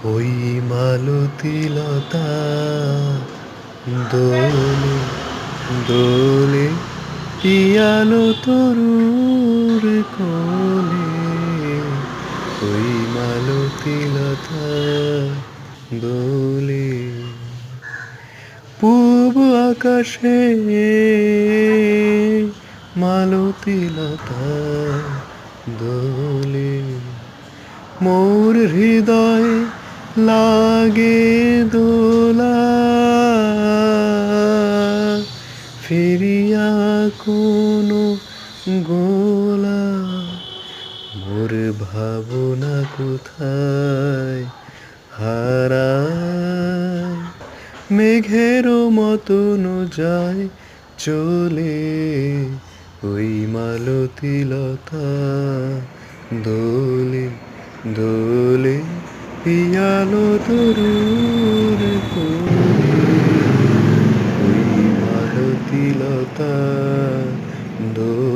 ওই মালতী লতা দোলে দোলে পিয়ালো তরুর কোলে। ওই মালতী লতা দোলে পূব আকাশে মালতী লতা দোলে। মোর হৃদয় লাগে দোলা ফিরিয়া কোনো গোলা। মোর ভাবনা কোথায় হারায় মেঘের মতন যায় চলে। ওই মালতী লতা দোলে দোলে পিয়ালো তরুর কোলে। ওই মালতী লতা দোলে।